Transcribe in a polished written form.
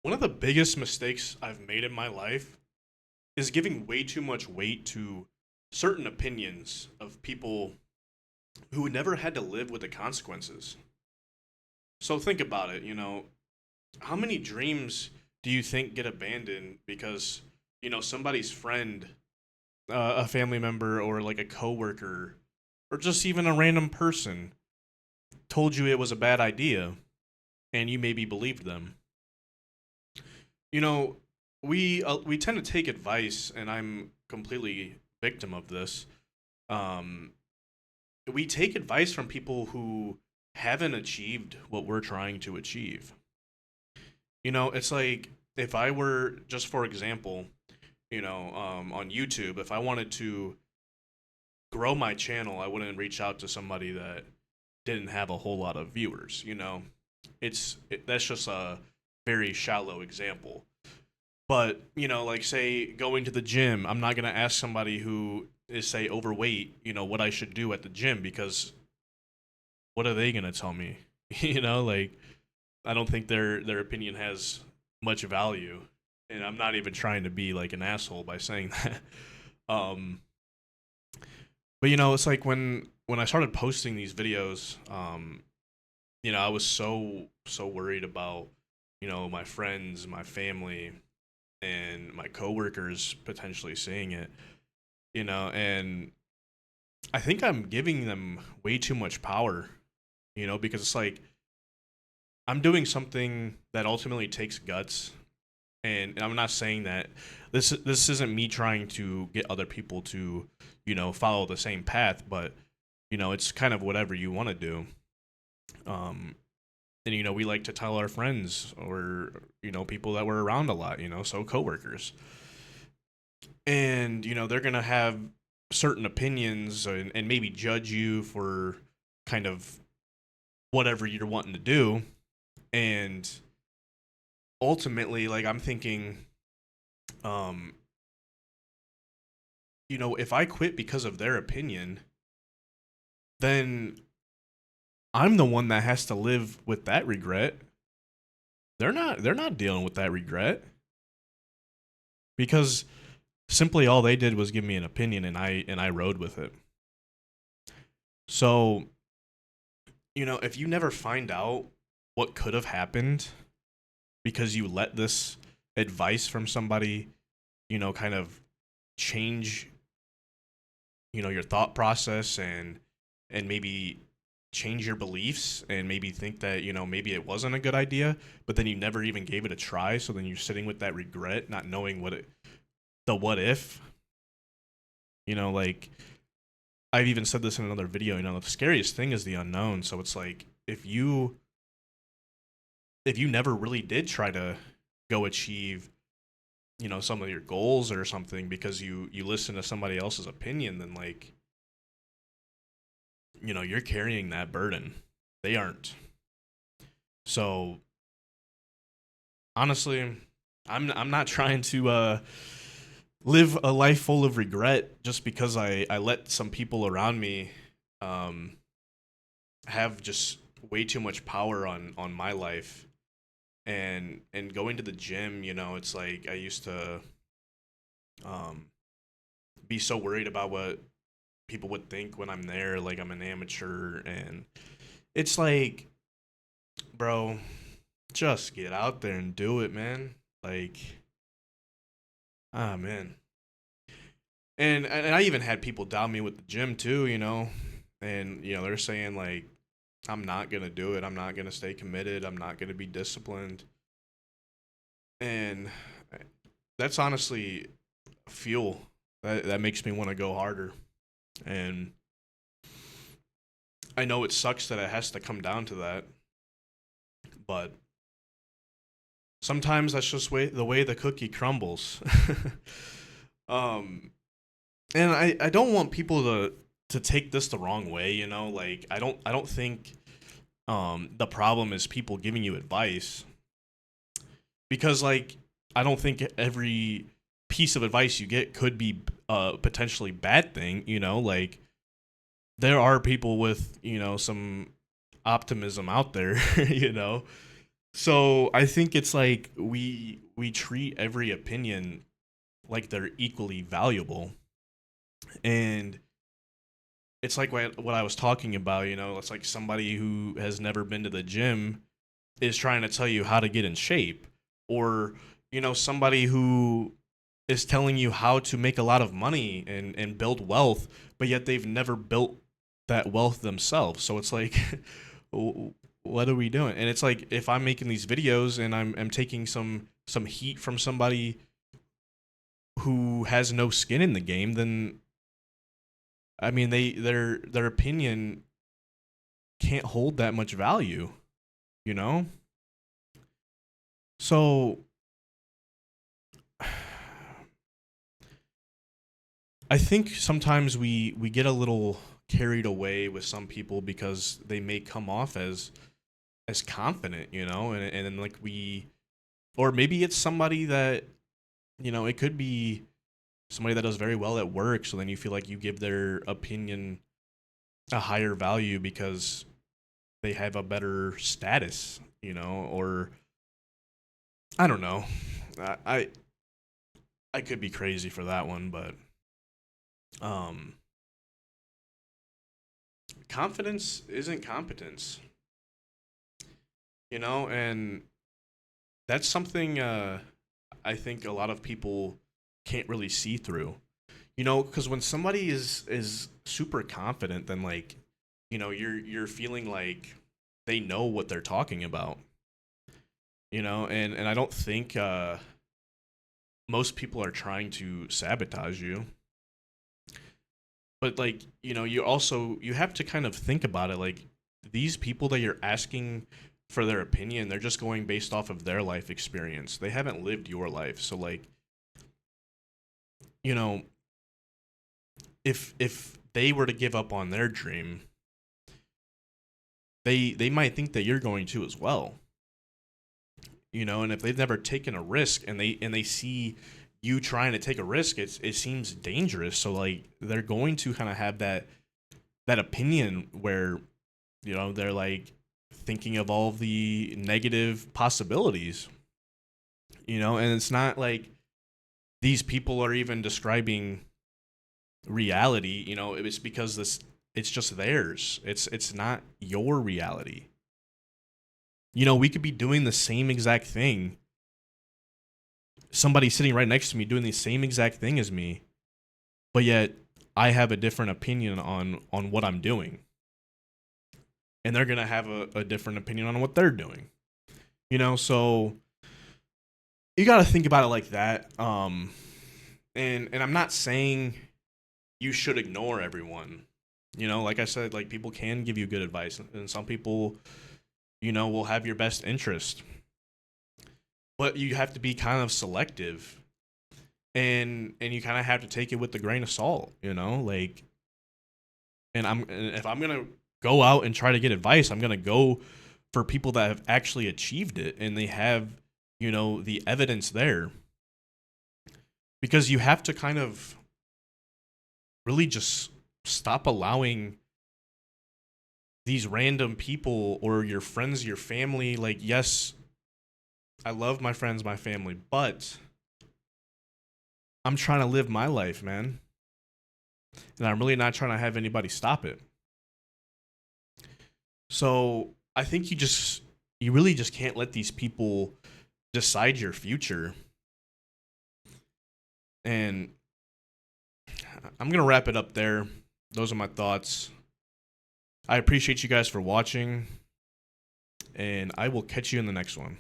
One of the biggest mistakes I've made in my life is giving way too much weight to certain opinions of people who never had to live with the consequences. So think about it, how many dreams do you think get abandoned because, somebody's friend, a family member, or like a coworker, or just even a random person told you it was a bad idea and you maybe believed them? You know, we tend to take advice, and I'm completely victim of this. Um, we take advice from people who haven't achieved what we're trying to achieve. It's like if I were just for example, on YouTube, if I wanted to grow my channel, I wouldn't reach out to somebody that didn't have a whole lot of viewers. That's just a very shallow example. But, like say going to the gym, I'm not gonna ask somebody who is say overweight, what I should do at the gym because what are they gonna tell me? Like I don't think their opinion has much value. And I'm not even trying to be like an asshole by saying that. Um but it's like when I started posting these videos, I was so worried about, my friends, my family, and my coworkers potentially seeing it, and I think I'm giving them way too much power, because it's like I'm doing something that ultimately takes guts, and I'm not saying that this isn't me trying to get other people to, follow the same path, but it's kind of whatever you want to do. Um, and we like to tell our friends or people that we're around a lot, so coworkers, and they're gonna have certain opinions and maybe judge you for kind of whatever you're wanting to do, and ultimately like I'm thinking, um if I quit because of their opinion, then I'm the one that has to live with that regret. They're not dealing with that regret because simply all they did was give me an opinion, and I rode with it. So, if you never find out what could have happened because you let this advice from somebody, kind of change, your thought process, and maybe change your beliefs and maybe think that, maybe it wasn't a good idea, but then you never even gave it a try, so then you're sitting with that regret, not knowing the what if, like I've even said this in another video, the scariest thing is the unknown. So it's like if you never really did try to go achieve, some of your goals or something because you listen to somebody else's opinion, then like, you're carrying that burden. They aren't. So honestly, I'm not trying to live a life full of regret just because I let some people around me um have just way too much power on my life. And going to the gym, it's like I used to um be so worried about what people would think when I'm there, like I'm an amateur, and it's like, bro, just get out there and do it, man. Like, ah, man. And I even had people doubt me with the gym too, and they're saying like I'm not gonna do it. I'm not gonna stay committed. I'm not gonna be disciplined, and that's honestly fuel that makes me want to go harder. And I know it sucks that it has to come down to that, but sometimes that's just the way the cookie crumbles. um, and I don't want people to take this the wrong way. Like I don't think the problem is people giving you advice, because like I don't think every piece of advice you get could be a potentially bad thing. Like there are people with some optimism out there. you know So I think it's like we treat every opinion like they're equally valuable, and it's like what I was talking about. It's like somebody who has never been to the gym is trying to tell you how to get in shape, or somebody who is telling you how to make a lot of money and build wealth, but yet they've never built that wealth themselves. So it's like, what are we doing? And it's like, if I'm making these videos and I'm taking some heat from somebody who has no skin in the game, then I mean their opinion can't hold that much value, you know? So I think sometimes we get a little carried away with some people because they may come off as confident, and then like or maybe it's somebody that it could be somebody that does very well at work, so then you feel like you give their opinion a higher value because they have a better status, or I don't know. I I, I could be crazy for that one, but um confidence isn't competence, and that's something I think a lot of people can't really see through. Because when somebody is super confident, then like, you're feeling like they know what they're talking about. And I don't think most people are trying to sabotage you. But like, you have to kind of think about it. Like, these people that you're asking for their opinion, they're just going based off of their life experience. They haven't lived your life. So like, you know, if they were to give up on their dream, they might think that you're going to as well. And if they've never taken a risk and they see you trying to take a risk, it seems dangerous. So like, they're going to kind of have that opinion where they're like thinking of all of the negative possibilities. And it's not like these people are even describing reality. It's because it's just theirs. It's not your reality. We could be doing the same exact thing. Somebody sitting right next to me doing the same exact thing as me, but yet I have a different opinion on what I'm doing, and they're gonna have a different opinion on what they're doing. So you got to think about it like that. And I'm not saying you should ignore everyone. Like I said, like, people can give you good advice, and some people, will have your best interest, but you have to be kind of selective, and you kind of have to take it with a grain of salt. Like, and if I'm gonna go out and try to get advice, I'm gonna go for people that have actually achieved it and they have the evidence there, because you have to kind of really just stop allowing these random people or your friends, your family. Like, yes, I love my friends, my family, but I'm trying to live my life, man. And I'm really not trying to have anybody stop it. So I think you really just can't let these people decide your future. And I'm going to wrap it up there. Those are my thoughts. I appreciate you guys for watching, and I will catch you in the next one.